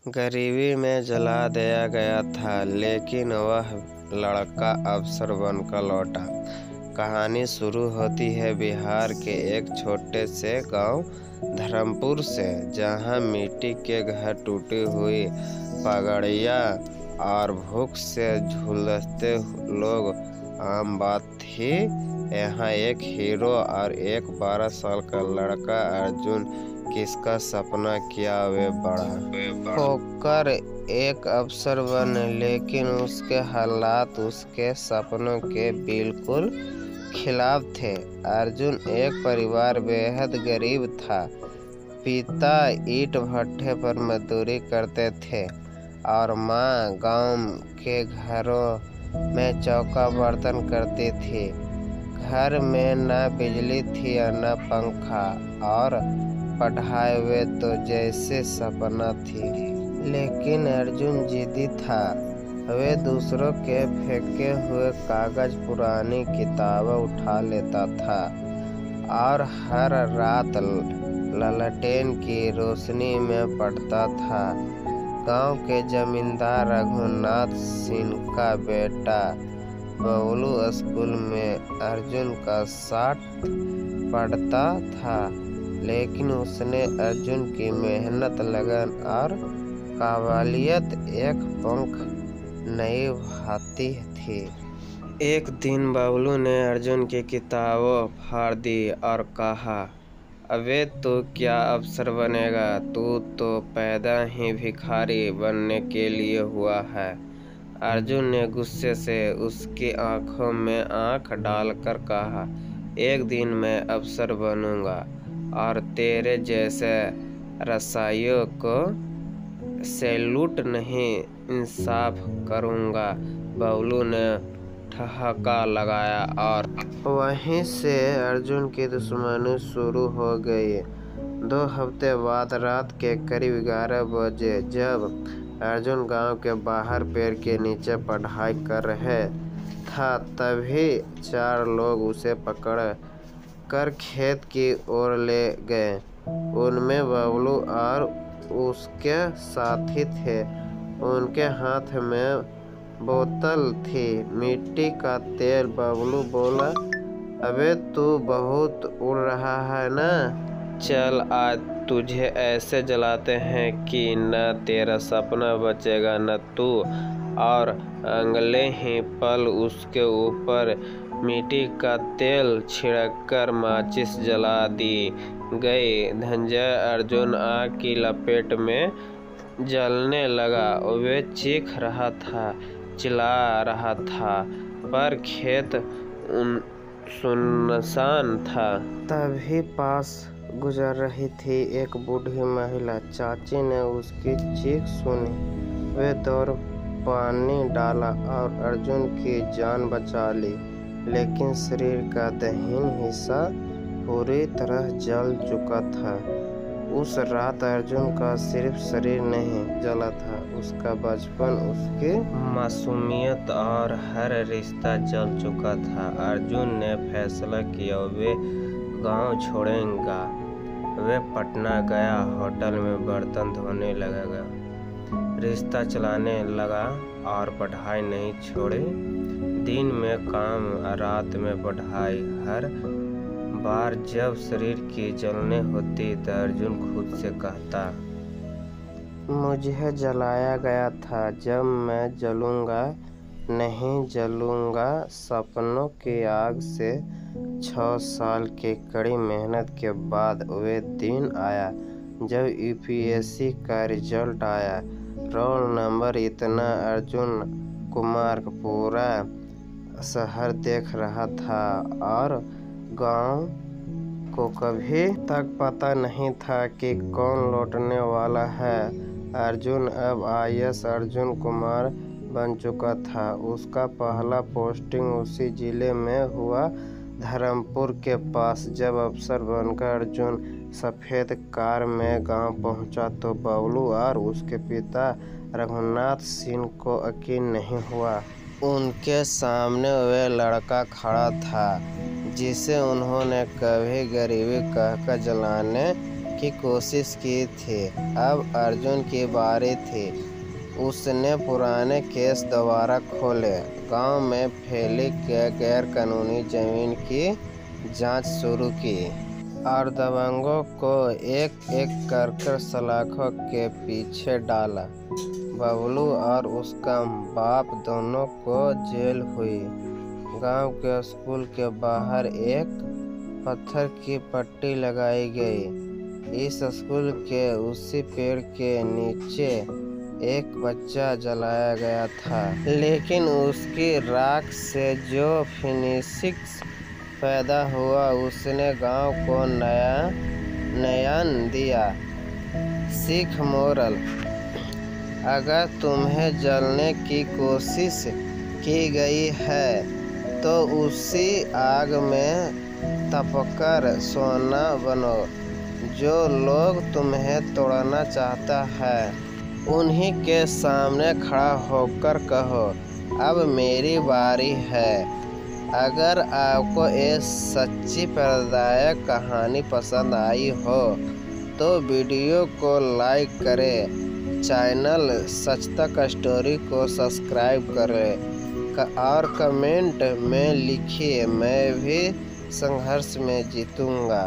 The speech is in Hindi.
गरीबी में जला दिया गया था, लेकिन वह लड़का अफसर बनकर लौटा। कहानी शुरू होती है बिहार के एक छोटे से गांव धर्मपुर से, जहां मिट्टी के घर, टूटी हुई पगड़ियां और भूख से झुलसते लोग आम बात थी। यहाँ एक हीरो और एक 12 साल का लड़का अर्जुन, किसका सपना किया वे बड़ा होकर एक अफसर बने, लेकिन उसके हालात उसके सपनों के बिल्कुल खिलाफ थे। अर्जुन एक परिवार बेहद गरीब था। पिता ईंट भट्ठे पर मजदूरी करते थे और माँ गांव के घरों में चौका बर्तन करती थी। घर में न बिजली थी न पंखा, और पढ़ाई वे तो जैसे सपना थी। लेकिन अर्जुन जिद्दी था। वे दूसरों के फेंके हुए कागज, पुरानी किताबें उठा लेता था और हर रात ललटेन की रोशनी में पढ़ता था। गांव के जमींदार रघुनाथ सिंह का बेटा बबलू स्कूल में अर्जुन का साथ पढ़ता था, लेकिन उसने अर्जुन की मेहनत, लगन और काबिलियत एक पंख नहीं भाती थी। एक दिन बबलू ने अर्जुन की किताबें फाड़ दी और कहा, अबे तो क्या अफसर बनेगा? तू तो पैदा ही भिखारी बनने के लिए हुआ है। अर्जुन ने गुस्से से उसकी आंखों में आंख डालकर कहा, एक दिन मैं अफसर बनूंगा और तेरे जैसे रसाइयों को सैल्यूट नहीं, इंसाफ करूंगा। बबलू ने ठहाका लगाया और वहीं से अर्जुन की दुश्मनी शुरू हो गई। 2 हफ्ते बाद रात के करीब 11 बजे, जब अर्जुन गांव के बाहर पेड़ के नीचे पढ़ाई कर रहे था, तभी 4 लोग उसे पकड़ कर खेत की ओर ले गए। उनमें बबलू और उसके साथी थे। उनके हाथ में बोतल थी, मिट्टी का तेल। बबलू बोला, अबे तू बहुत उड़ रहा है ना? चल आज तुझे ऐसे जलाते हैं कि न तेरा सपना बचेगा न तू। और अगले ही पल उसके ऊपर मिट्टी का तेल छिड़ककर माचिस जला दी गई। धनंजय अर्जुन आग की लपेट में जलने लगा। वे चीख रहा था, चिल्ला रहा था, पर खेत सुनसान था। तभी पास गुजर रही थी एक बूढ़ी महिला। चाची ने उसकी चीख सुनी। वे दौड़ पानी डाला और अर्जुन की जान बचा ली, लेकिन शरीर का दहिना हिस्सा पूरी तरह जल चुका था। उस रात अर्जुन का सिर्फ शरीर नहीं जला था, उसका बचपन, उसकी मासूमियत और हर रिश्ता जल चुका था। अर्जुन ने फैसला किया, वे गांव छोड़ेगा। वे पटना गया, होटल में बर्तन धोने लगेगा, रिश्ता चलाने लगा और पढ़ाई नहीं छोड़ी। दिन में काम, रात में पढ़ाई। हर बार जब शरीर की जलने होती तो अर्जुन खुद से कहता, मुझे जलाया गया था, जब मैं जलूंगा नहीं जलूंगा। सपनों की आग से 6 साल की कड़ी मेहनत के बाद वे दिन आया जब यूपीएससी का रिजल्ट आया। रोल नंबर इतना अर्जुन कुमार पूरा शहर देख रहा था और गांव को कभी तक पता नहीं था कि कौन लौटने वाला है। अर्जुन अब आईएएस अर्जुन कुमार बन चुका था। उसका पहला पोस्टिंग उसी जिले में हुआ, धर्मपुर के पास। जब अफसर बनकर अर्जुन सफ़ेद कार में गांव पहुंचा तो बबलू और उसके पिता रघुनाथ सिंह को यकीन नहीं हुआ। उनके सामने वे लड़का खड़ा था जिसे उन्होंने कभी गरीबी कहकर जलाने की कोशिश की थी। अब अर्जुन की बारी थी। उसने पुराने केस दोबारा खोले, गांव में फैली गैरकानूनी जमीन की जांच शुरू की और दबंगों को एक एक कर सलाखों के पीछे डाला। बबलू और उसका बाप दोनों को जेल हुई। गांव के स्कूल के बाहर एक पत्थर की पट्टी लगाई गई। इस स्कूल के उसी पेड़ के नीचे एक बच्चा जलाया गया था, लेकिन उसकी राख से जो फिनिक्स पैदा हुआ उसने गांव को नया दिया। सीख मोरल: अगर तुम्हें जलने की कोशिश की गई है तो उसी आग में तपकर सोना बनो। जो लोग तुम्हें तोड़ना चाहता है उन्हीं के सामने खड़ा होकर कहो, अब मेरी बारी है। अगर आपको ये सच्ची प्रेरणादायक कहानी पसंद आई हो तो वीडियो को लाइक करें, चैनल सच तक स्टोरी को सब्सक्राइब करें और कमेंट में लिखिए, मैं भी संघर्ष में जीतूंगा।